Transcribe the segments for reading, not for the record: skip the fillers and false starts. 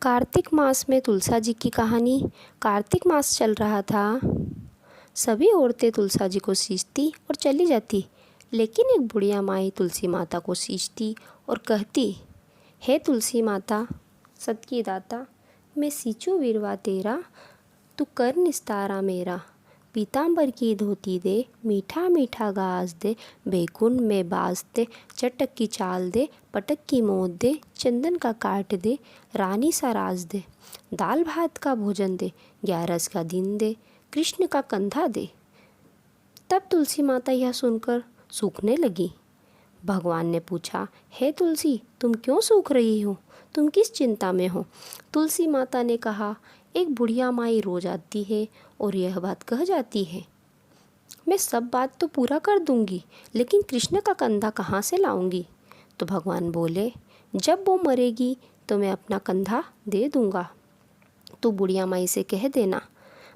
कार्तिक मास में तुलसा जी की कहानी। कार्तिक मास चल रहा था। सभी औरतें तुलसा जी को सींचती और चली जाती, लेकिन एक बुढ़िया माई तुलसी माता को सींचती और कहती, हे तुलसी माता सत की दाता, मैं सींचूं विरवा तेरा, तू कर निस्तारा मेरा। पीतांबर की धोती दे, मीठा मीठा घास दे, बैकुंठ में बास दे, चटक की चाल दे, पटक की मोद दे, चंदन का काट दे, रानी सा राज दे, दाल भात का भोजन दे, 11 का दिन दे, कृष्ण का कंधा दे। तब तुलसी माता यह सुनकर सूखने लगी। भगवान ने पूछा, हे तुलसी, तुम क्यों सूख रही हो? तुम किस चिंता में हो? तुलसी माता ने कहा, एक बुढ़िया माई रोज आती है और यह बात कह जाती है। मैं सब बात तो पूरा कर दूंगी, लेकिन कृष्ण का कंधा कहाँ से लाऊंगी? तो भगवान बोले, जब वो मरेगी तो मैं अपना कंधा दे दूंगा, तो बुढ़िया माई से कह देना।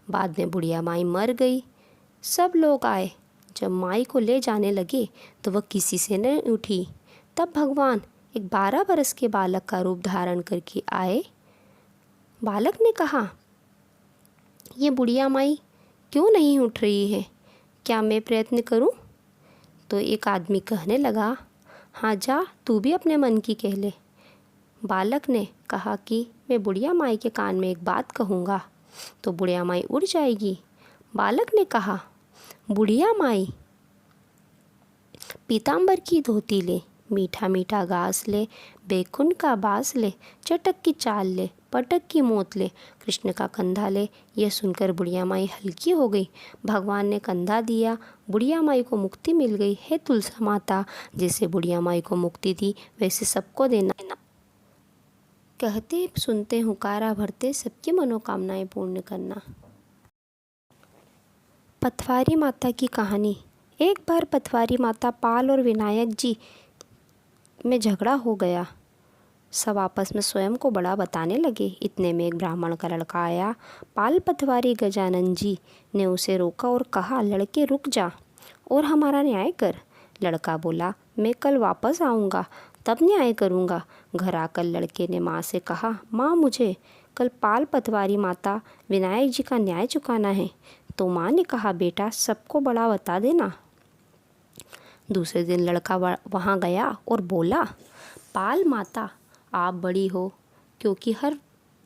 बाद में बुढ़िया माई मर गई। सब लोग आए। जब माई को ले जाने लगे तो वह किसी से न उठी। तब भगवान एक 12 बरस के बालक का रूप धारण करके आए। बालक ने कहा, ये बुढ़िया माई क्यों नहीं उठ रही है? क्या मैं प्रयत्न करूं? तो एक आदमी कहने लगा, हाँ जा, तू भी अपने मन की कह ले। बालक ने कहा कि मैं बुढ़िया माई के कान में एक बात कहूँगा तो बुढ़िया माई उड़ जाएगी। बालक ने कहा, बुढ़िया माई पीतांबर की धोती ले, मीठा मीठा घास ले, बैकुंठ का बास ले, चटक की चाल ले, पटक की मोत ले, कृष्ण का कंधा ले। यह सुनकर बुढ़िया माई हल्की हो गई। भगवान ने कंधा दिया, बुढ़िया माई को मुक्ति मिल गई। हे तुलसी माता, जैसे बुढ़िया माई को मुक्ति दी वैसे सबको देना। कहते सुनते हुकारा भरते, सबकी मनोकामनाएं पूर्ण करना। पथवारी माता की कहानी। एक बार पथवारी माता पाल और विनायक जी में झगड़ा हो गया। सब आपस में स्वयं को बड़ा बताने लगे। इतने में एक ब्राह्मण का लड़का आया। पाल पथवारी गजानन जी ने उसे रोका और कहा, लड़के रुक जा और हमारा न्याय कर। लड़का बोला, मैं कल वापस आऊँगा तब न्याय करूँगा। घर आकर लड़के ने माँ से कहा, माँ मुझे कल पाल पथवारी माता विनायक जी का न्याय चुकाना है। तो माँ ने कहा, बेटा सबको बड़ा बता देना। दूसरे दिन लड़का वहाँ गया और बोला, पाल माता आप बड़ी हो, क्योंकि हर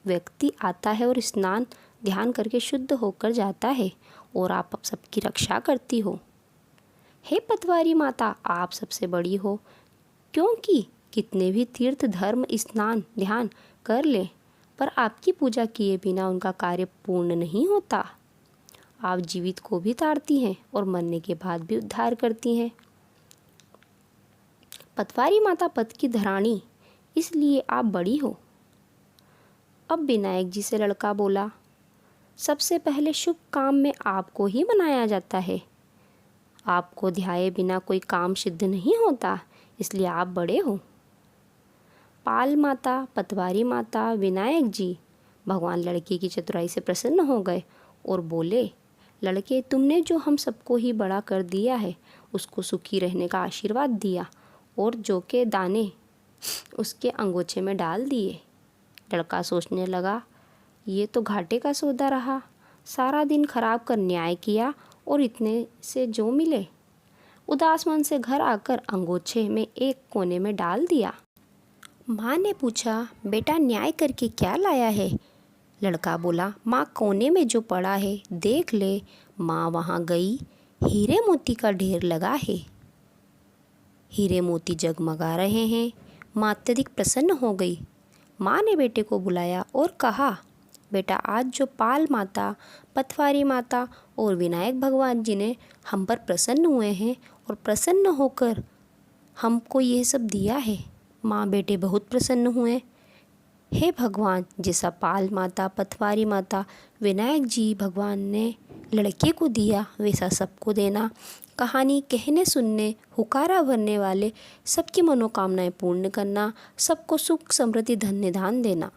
व्यक्ति आता है और स्नान ध्यान करके शुद्ध होकर जाता है और आप सबकी रक्षा करती हो। हे पटवारी माता आप सबसे बड़ी हो, क्योंकि कितने भी तीर्थ धर्म स्नान ध्यान कर ले पर आपकी पूजा किए बिना उनका कार्य पूर्ण नहीं होता। आप जीवित को भी तारती हैं और मरने के बाद भी उद्धार करती हैं। पटवारी माता पद की धरानी, इसलिए आप बड़ी हो। अब विनायक जी से लड़का बोला, सबसे पहले शुभ काम में आपको ही बनाया जाता है। आपको ध्याये बिना कोई काम सिद्ध नहीं होता, इसलिए आप बड़े हो। पाल माता, पटवारी माता, विनायक जी भगवान लड़के की चतुराई से प्रसन्न हो गए और बोले, लड़के तुमने जो हम सबको ही बड़ा कर दिया है, उसको सुखी रहने का आशीर्वाद दिया और जौ के दाने उसके अंगोछे में डाल दिए। लड़का सोचने लगा, ये तो घाटे का सौदा रहा। सारा दिन खराब कर न्याय किया और इतने से जो मिले। उदास मन से घर आकर अंगोछे में एक कोने में डाल दिया। माँ ने पूछा, बेटा न्याय करके क्या लाया है? लड़का बोला, माँ कोने में जो पड़ा है देख ले। माँ वहाँ गई, हीरे मोती का ढेर लगा है। हीरे मोती जगमगा रहे हैं। माँ अत्यधिक प्रसन्न हो गई। माँ ने बेटे को बुलाया और कहा, बेटा आज जो पाल माता, पटवारी माता और विनायक भगवान जी ने हम पर प्रसन्न हुए हैं और प्रसन्न होकर हमको यह सब दिया है। माँ बेटे बहुत प्रसन्न हुए। हे भगवान, जैसा पाल माता, पटवारी माता, विनायक जी भगवान ने लड़के को दिया वैसा सबको देना। कहानी कहने सुनने हुकारा भरने वाले सबकी मनोकामनाएं पूर्ण करना, सबको सुख समृद्धि धन्य दान देना।